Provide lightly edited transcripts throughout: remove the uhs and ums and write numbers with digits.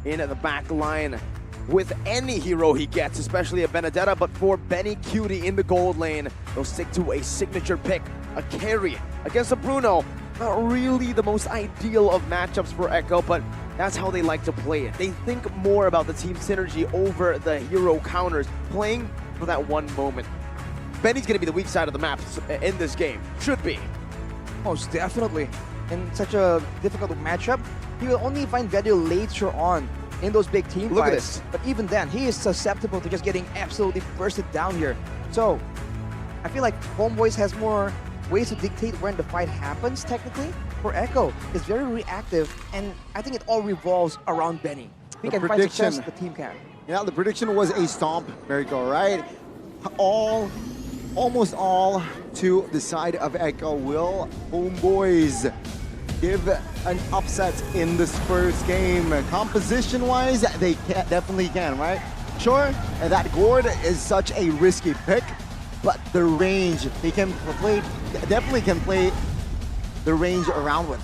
in the back line with any hero he gets, especially a Benedetta, but for Benny Cutie in the gold lane, they'll stick to a signature pick, a carry against a Bruno. Not really the most ideal of matchups for Echo, but that's how they like to play it. They think more about the team synergy over the hero counters, playing for that one moment. Benny's going to be the weak side of the map in this game. Should be. Most definitely. In such a difficult matchup, he will only find value later on in those big team Look at fights. this. But even then, he is susceptible to just getting absolutely bursted down here. So, I feel like HOMEBOIS has more ways to dictate when the fight happens, technically. For Echo, it's very reactive, and I think it all revolves around Benny. If he can find success, the team can. Yeah, the prediction was a stomp, Miracle, right? Almost all to the side of Echo. Will HOMEBOIS give an upset in this first game? Composition-wise, they definitely can, right? Sure, that Gord is such a risky pick, but the range, they can play, definitely can play the range around with.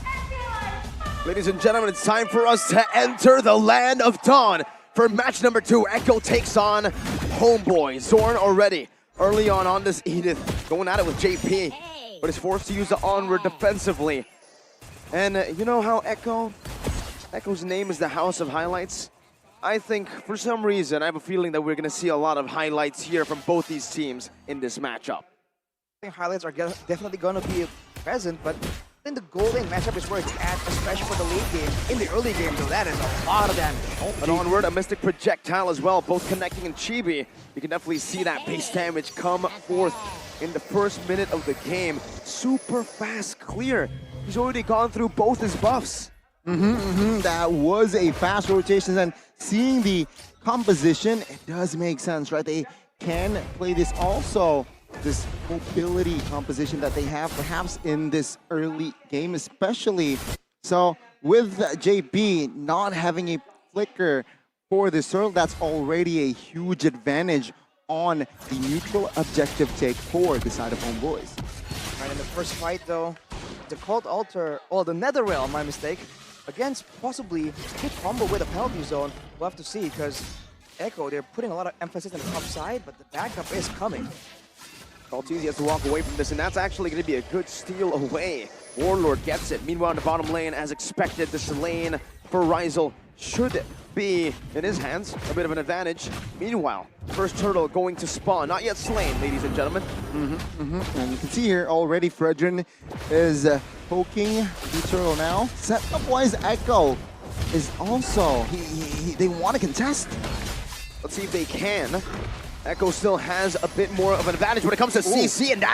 Ladies and gentlemen, it's time for us to enter the land of Dawn. For match number 2, Echo takes on HOMEBOIS. Zorn already early on this Edith, going at it with JP, but is forced to use the onward defensively. And you know how Echo's name is the House of Highlights? I think for some reason, I have a feeling that we're going to see a lot of highlights here from both these teams in this matchup. I think highlights are definitely going to be present, but I think the gold lane matchup is where it's at, especially for the late game. In the early game, though, that is a lot of damage. But onward, a Mystic Projectile as well, both connecting in Chibi. You can definitely see that base damage come forth in the first minute of the game. Super fast clear. He's already gone through both his buffs. That was a fast rotation, and seeing the composition, it does make sense, right? They can play this also. This mobility composition that they have perhaps in this early game especially. So with JP not having a flicker for this turtle, that's already a huge advantage on the neutral objective take for the side of HOMEBOIS. Right, in the first fight though, the Cult Altar, or the Netherrealm, my mistake, against possibly a hit combo with a penalty zone. We'll have to see, because Echo, they're putting a lot of emphasis on the top side, but the backup is coming. Maltese has to walk away from this, and that's actually going to be a good steal away. Warlord gets it. Meanwhile, in the bottom lane, as expected, this lane for Ryzel should be in his hands. A bit of an advantage. Meanwhile, first turtle going to spawn. Not yet slain, ladies and gentlemen. And you can see here already Fredrin is poking the turtle now. Setup-wise, Echo is also, they want to contest. Let's see if they can. Echo still has a bit more of an advantage when it comes to CC, and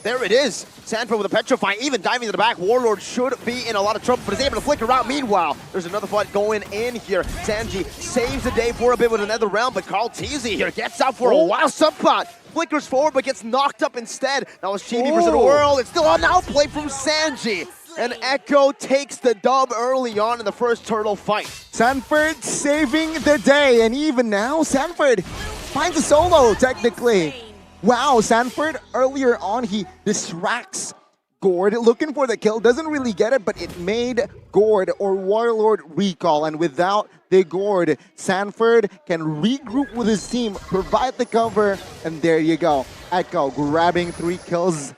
there it is. Sanford with a Petrify, even diving to the back. Warlord should be in a lot of trouble, but is able to flicker out. Meanwhile, there's another fight going in here. Sanji saves the day for a bit with another round, but Carl Teasy here gets out for a while. Subpot flickers forward, but gets knocked up instead. Now it's Chibi versus the world. It's still an outplay from Sanji. And Echo takes the dub early on in the first turtle fight. Sanford saving the day, and even now, Sanford finds a solo, technically. Wow, Sanford, earlier on, he distracts Gord, looking for the kill, doesn't really get it, but it made Gord or Warlord recall, and without the Gord, Sanford can regroup with his team, provide the cover, and there you go. Echo grabbing 3 kills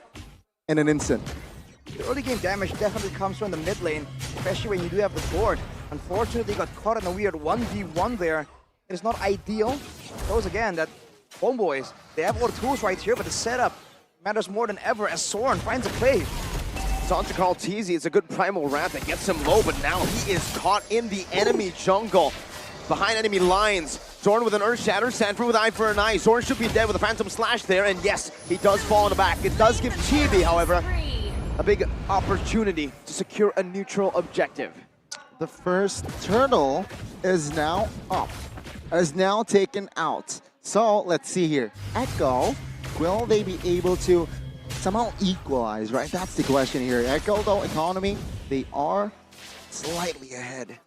in an instant. The early game damage definitely comes from the mid lane, especially when you do have the Gord. Unfortunately, they got caught in a weird 1v1 there. It's not ideal. Shows again that HOMEBOIS, they have all the tools right here, but the setup matters more than ever as Soren finds a play. It's on to Carl Teasy. It's a good primal ramp that gets him low, but now he is caught in the enemy jungle. Behind enemy lines. Zorn with an Earth Shatter, Sanford with Eye for an Eye. Zorn should be dead with a Phantom Slash there, and yes, he does fall in the back. It does give Chibi, however, a big opportunity to secure a neutral objective. The first turtle is now up, is now taken out. So let's see here. Echo, will they be able to somehow equalize, right? That's the question here. Echo, though, economy, they are slightly ahead.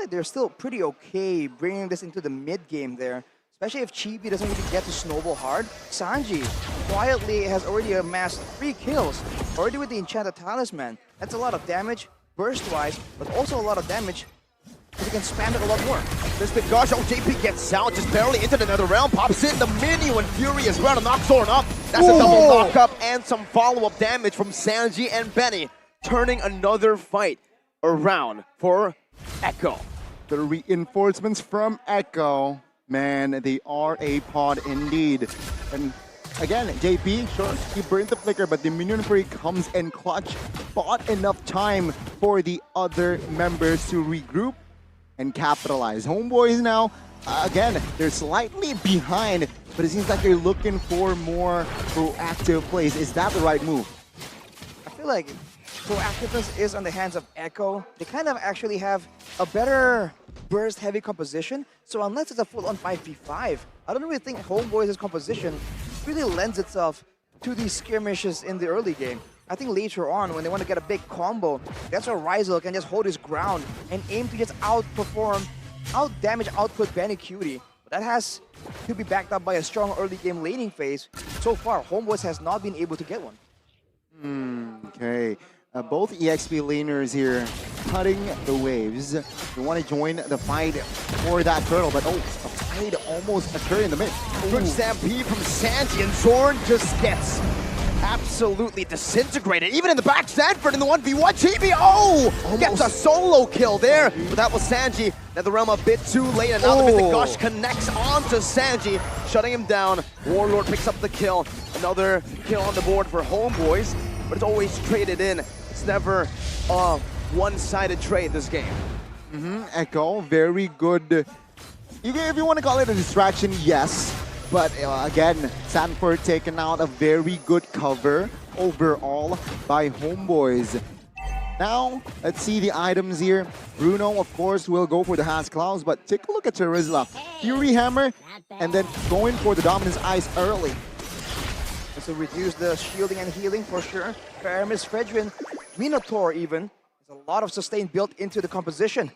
They're still pretty okay bringing this into the mid game there, especially if Chibi doesn't really get to snowball hard. Sanji quietly has already amassed 3 kills, already with the Enchanted Talisman. That's a lot of damage, burst-wise, but also a lot of damage because he can spam it a lot more. Mr. Gosh, JP gets out, just barely into another round, pops in the mini when Fury is around to knock Zorn up. That's a double knock-up and some follow-up damage from Sanji and Benny, turning another fight around for Echo. The reinforcements from Echo, man, they are a pod indeed. And again, JP, sure, he burned the flicker, but the minion free comes in clutch, bought enough time for the other members to regroup and capitalize. Homeboys now, again, they're slightly behind, but it seems like they're looking for more proactive plays. Is that the right move? I feel like proactiveness is on the hands of Echo. They kind of actually have a better burst-heavy composition, so unless it's a full-on 5v5, I don't really think Homeboys' composition really lends itself to these skirmishes in the early game. I think later on, when they want to get a big combo, that's where Ryzel can just hold his ground and aim to just outperform, out-damage, output Benny Cutie. But that has to be backed up by a strong early game laning phase. So far, Homeboys has not been able to get one. Okay. Both EXP laners here cutting the waves. They want to join the fight for that turtle, but the fight almost occurred in the mid. Good stampede from Sanji, and Zorn just gets absolutely disintegrated. Even in the back, Sanford in the 1v1. TB, gets a solo kill there. But that was Sanji. At the realm a bit too late, and now the Mystic Gush connects onto Sanji, shutting him down. Warlord picks up the kill. Another kill on the board for Homeboys, but it's always traded in. It's never a one-sided trade this game. Echo, very good. If you want to call it a distraction, yes. But again, Sanford taking out a very good cover overall by Homeboys. Now, let's see the items here. Bruno, of course, will go for the Has Claws, but take a look at Terizla. Fury Hammer, and then going for the Dominance Ice early. So reduce the shielding and healing for sure. Paramis, Fredrin, Minotaur even. There's a lot of sustain built into the composition.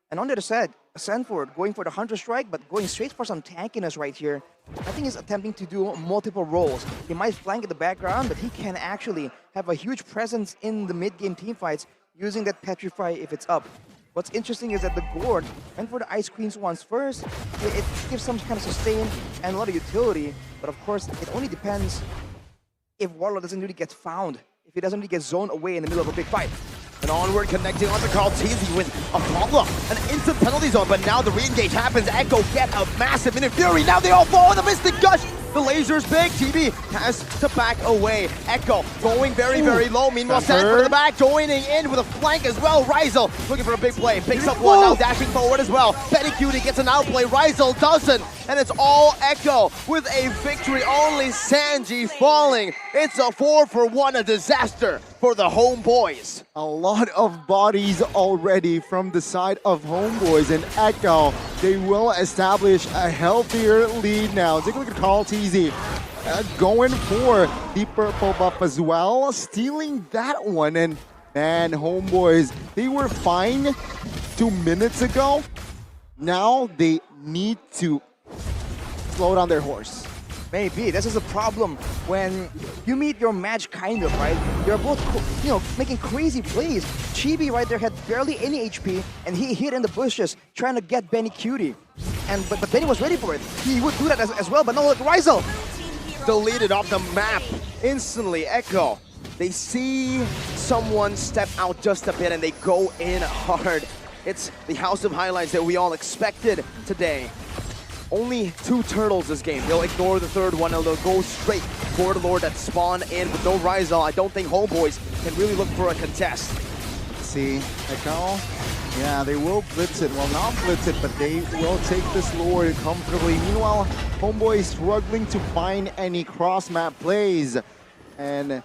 And on the other side, Sanford going for the Hunter Strike, but going straight for some tankiness right here. I think he's attempting to do multiple roles. He might flank in the background, but he can actually have a huge presence in the mid-game teamfights using that Petrify if it's up. What's interesting is that the Gord went for the Ice Queens once first. It gives some kind of sustain and a lot of utility, but of course, it only depends if Warlord doesn't really get found, if he doesn't really get zoned away in the middle of a big fight. And onward, connecting onto Carl Teasy with a follow-up, an instant penalty zone, but now the re-engage happens. Echo get a massive minute fury. Now they all fall in the Mystic Gush. The laser's big. TB has to back away. Echo going very, very low. Meanwhile, Sanford in the back joining in with a flank as well. Ryzel looking for a big play. Picks up one, now dashing forward as well. Betty Cutie gets an outplay. Ryzel doesn't. And it's all Echo with a victory. Only Sanji falling. It's a 4-for-1, a disaster for the Homeboys. A lot of bodies already from the side of Homeboys, and Echo, they will establish a healthier lead now. Take a look at Carl Teasy going for the purple buff as well, stealing that one. And man, Homeboys, they were fine 2 minutes ago. Now they need to slow down their horse. Maybe. This is a problem when you meet your match, kind of, right? You're both, making crazy plays. Chibi right there had barely any HP, and he hid in the bushes trying to get Benny Cutie. But Benny was ready for it. He would do that as well, but no, look, Ryzel! Deleted off the map instantly. Echo, they see someone step out just a bit, and they go in hard. It's the House of Highlights that we all expected today. Only 2 turtles this game. They'll ignore the third one and they'll go straight for the Lord that spawn in with no Ryzel. I don't think Homeboys can really look for a contest. See, Echo, yeah, they will blitz it. Well, not blitz it, but they will take this Lord comfortably. Meanwhile, Homeboy is struggling to find any cross-map plays. And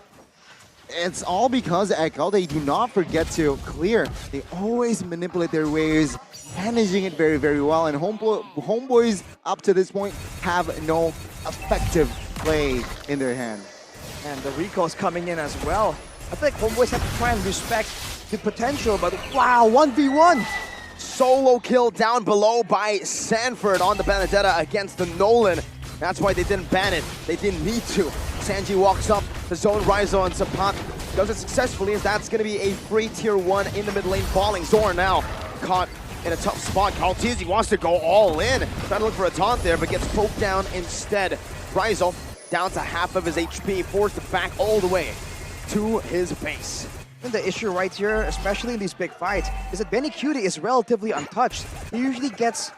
it's all because Echo, they do not forget to clear. They always manipulate their waves, managing it very, very well. And Homeboys, up to this point, have no effective play in their hand. And the recall's coming in as well. I feel like Homeboys have to try and respect the potential, but wow, 1v1! Solo kill down below by Sanford on the Benedetta against the Nolan. That's why they didn't ban it. They didn't need to. Sanji walks up to zone Ryzel and Sapat does it successfully, as that's going to be a free tier 1 in the mid lane falling. Zorn now caught in a tough spot. Kaltizi wants to go all in. Trying to look for a taunt there, but gets poked down instead. Ryzel down to half of his HP, forced back all the way to his base. And the issue right here, especially in these big fights, is that Benny Cutie is relatively untouched. He usually gets,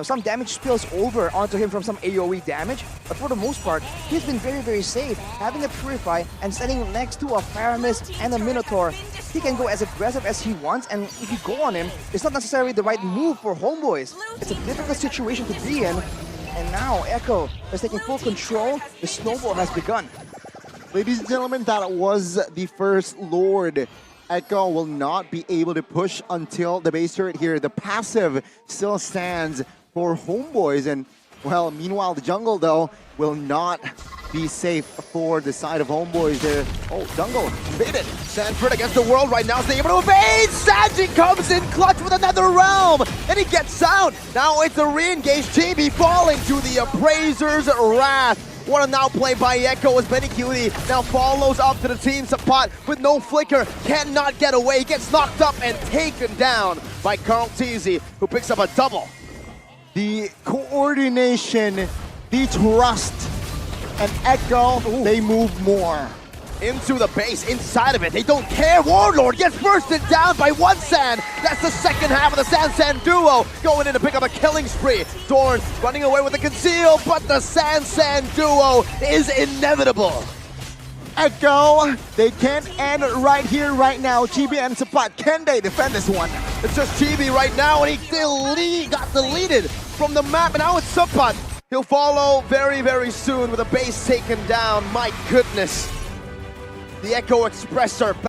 some damage spills over onto him from some AoE damage, but for the most part, he's been very, very safe. Having a Purify and standing next to a Fire Mist and a Minotaur, he can go as aggressive as he wants, and if you go on him, it's not necessarily the right move for Homeboys. It's a difficult situation to be in, and now Echo is taking full control. The snowball has begun. Ladies and gentlemen, that was the first Lord. Echo will not be able to push until the base turret here. The passive still stands for Homeboys. And, well, meanwhile, the jungle, though, will not be safe for the side of Homeboys there. Oh, jungle invaded. Sanford against the world right now is able to evade. Sanji comes in clutch with another realm, and he gets out. Now it's a re-engaged GB falling to the Appraiser's wrath. What a now play by Echo as Benny Cutie now follows up to the team support with no flicker, cannot get away, gets knocked up and taken down by Kaltizi, who picks up a double. The coordination, the trust, and Echo, they move more. Into the base, inside of it, they don't care. Warlord gets bursted down by one Sand. That's the second half of the Sand duo going in to pick up a killing spree. Dorn running away with the conceal, but the Sand duo is inevitable. Echo, they can't end right here, right now. Chibi and Sapat, can they defend this one? It's just Chibi right now, and he got deleted from the map, and now it's Sapat. He'll follow very, very soon with a base taken down. My goodness. The Echo Expressor